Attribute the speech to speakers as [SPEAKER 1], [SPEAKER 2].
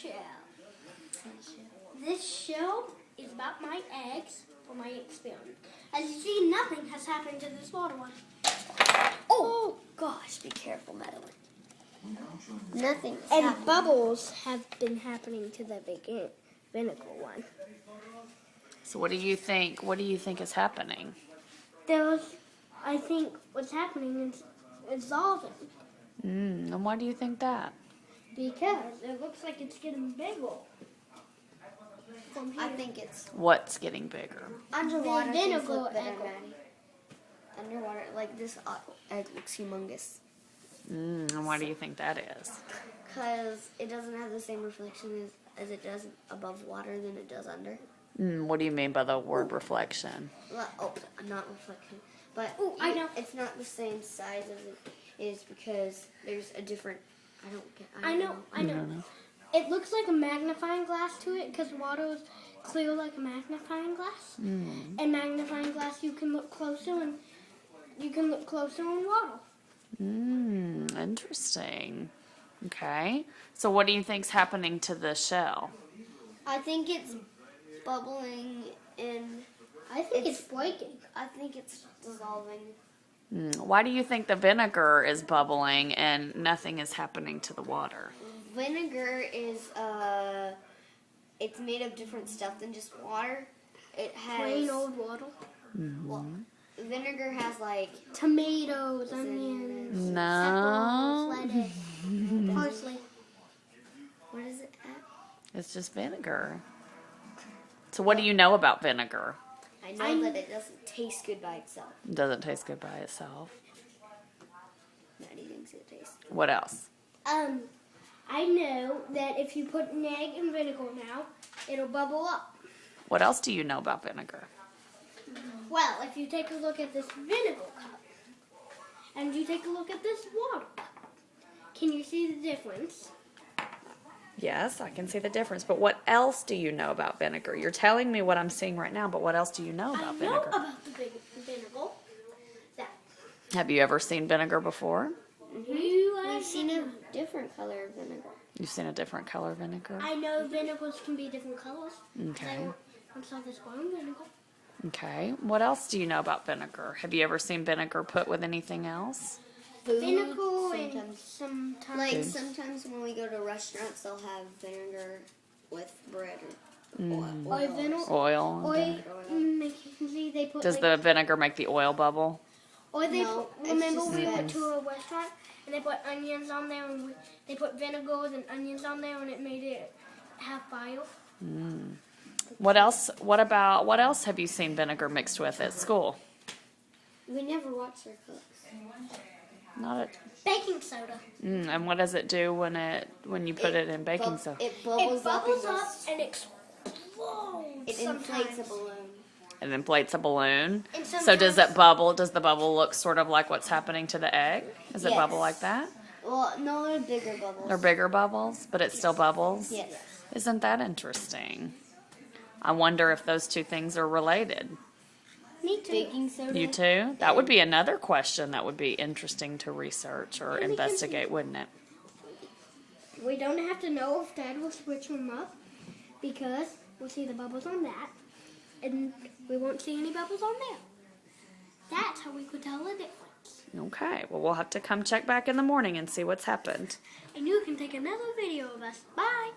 [SPEAKER 1] shell. This shell is about my eggs for my experiment. As you see, nothing has happened to this water one.
[SPEAKER 2] Oh gosh, be careful, Madeline. Nothing.
[SPEAKER 1] And bubbles have been happening to the vinegar one.
[SPEAKER 3] So what do you think? What do you think is happening?
[SPEAKER 1] I think what's happening is dissolving.
[SPEAKER 3] And why do you think that?
[SPEAKER 1] Because it looks like it's getting bigger. From here.
[SPEAKER 2] I think it's
[SPEAKER 3] What's getting bigger?
[SPEAKER 2] underwater.
[SPEAKER 1] The
[SPEAKER 2] Can you
[SPEAKER 1] vinegar
[SPEAKER 2] flip better,
[SPEAKER 1] egg.
[SPEAKER 2] Maddie? Underwater, like this egg looks humongous.
[SPEAKER 3] And why do you think that is?
[SPEAKER 2] Because it doesn't have the same reflection as it does above water than it does under.
[SPEAKER 3] What do you mean by the word reflection?
[SPEAKER 2] Well, not reflection. But
[SPEAKER 1] I know.
[SPEAKER 2] It's not the same size as it is because there's a different.
[SPEAKER 1] I know. It looks like a magnifying glass to it because water is clear like a magnifying glass. And magnifying glass, you can look closer and you can look closer in water.
[SPEAKER 3] Interesting. Okay. So what do you think's happening to the shell?
[SPEAKER 2] I think it's bubbling in.
[SPEAKER 1] I think it's breaking.
[SPEAKER 2] I think it's dissolving.
[SPEAKER 3] Why do you think the vinegar is bubbling and nothing is happening to the water?
[SPEAKER 2] Vinegar is it's made of different stuff than just water. It has
[SPEAKER 1] Plain old water.
[SPEAKER 2] Well, vinegar has like
[SPEAKER 1] Tomatoes, onions,
[SPEAKER 3] No.
[SPEAKER 1] peppers, lettuce, parsley.
[SPEAKER 2] what is it at?
[SPEAKER 3] It's just vinegar. So what do you know about vinegar?
[SPEAKER 2] I know that it doesn't taste good by itself.
[SPEAKER 3] It doesn't taste good by itself.
[SPEAKER 2] Maddie thinks it tastes good.
[SPEAKER 3] What else?
[SPEAKER 1] I know that if you put an egg in vinegar now, it'll bubble up.
[SPEAKER 3] What else do you know about vinegar?
[SPEAKER 1] Well, if you take a look at this vinegar cup, and you take a look at this water cup, can you see the difference?
[SPEAKER 3] Yes, I can see the difference. But what else do you know about vinegar? You're telling me what I'm seeing right now, but what else do you know
[SPEAKER 1] I
[SPEAKER 3] about
[SPEAKER 1] know
[SPEAKER 3] vinegar?
[SPEAKER 1] about the vinegar. That
[SPEAKER 3] Have you ever seen vinegar before?
[SPEAKER 2] We've seen a different color of vinegar.
[SPEAKER 3] You've seen a different color vinegar?
[SPEAKER 1] I know vinegars can be different colors.
[SPEAKER 3] Okay.
[SPEAKER 1] I saw this brown vinegar.
[SPEAKER 3] Okay. What else do you know about vinegar? Have you ever seen vinegar put with anything else?
[SPEAKER 2] Food,
[SPEAKER 1] Vinegar and
[SPEAKER 2] sometimes.
[SPEAKER 1] sometimes.
[SPEAKER 2] Like sometimes when we go to restaurants, they'll have vinegar with bread or oil.
[SPEAKER 1] Or vinegar.
[SPEAKER 3] Oil.
[SPEAKER 1] Or they put.
[SPEAKER 3] Does the vinegar make the oil bubble?
[SPEAKER 1] Or they
[SPEAKER 2] No,
[SPEAKER 1] put,
[SPEAKER 2] it's
[SPEAKER 1] remember
[SPEAKER 2] just
[SPEAKER 1] we went
[SPEAKER 2] eggs.
[SPEAKER 1] to a restaurant and they put onions on there and they put vinegars and onions on there and it made it have fire.
[SPEAKER 3] What else? What else have you seen vinegar mixed with at school?
[SPEAKER 2] We never watched our cooks.
[SPEAKER 3] Not at.
[SPEAKER 1] Baking soda.
[SPEAKER 3] And what does it do when you put it in baking soda?
[SPEAKER 2] It bubbles,
[SPEAKER 1] It bubbles
[SPEAKER 2] up.
[SPEAKER 1] up and explodes.
[SPEAKER 2] It inflates a balloon.
[SPEAKER 3] It inflates a balloon.
[SPEAKER 1] And
[SPEAKER 3] So does
[SPEAKER 1] sometimes-
[SPEAKER 3] it bubble? Does the bubble look sort of like what's happening to the egg? Does it
[SPEAKER 2] Yes.
[SPEAKER 3] bubble like that?
[SPEAKER 2] Well, no, they're bigger bubbles.
[SPEAKER 3] They're bigger bubbles, but it still bubbles?
[SPEAKER 2] Yes.
[SPEAKER 3] Isn't that interesting? I wonder if those two things are related.
[SPEAKER 1] Me too.
[SPEAKER 2] Baking soda.
[SPEAKER 3] You too? That would be another question that would be interesting to research or
[SPEAKER 1] we can-
[SPEAKER 3] investigate, wouldn't it?
[SPEAKER 1] We don't have to know if Dad will switch them up because we'll see the bubbles on that and we won't see any bubbles on there. That's how we could tell the difference.
[SPEAKER 3] Okay, well, we'll have to come check back in the morning and see what's happened.
[SPEAKER 1] And you can take another video of us. Bye.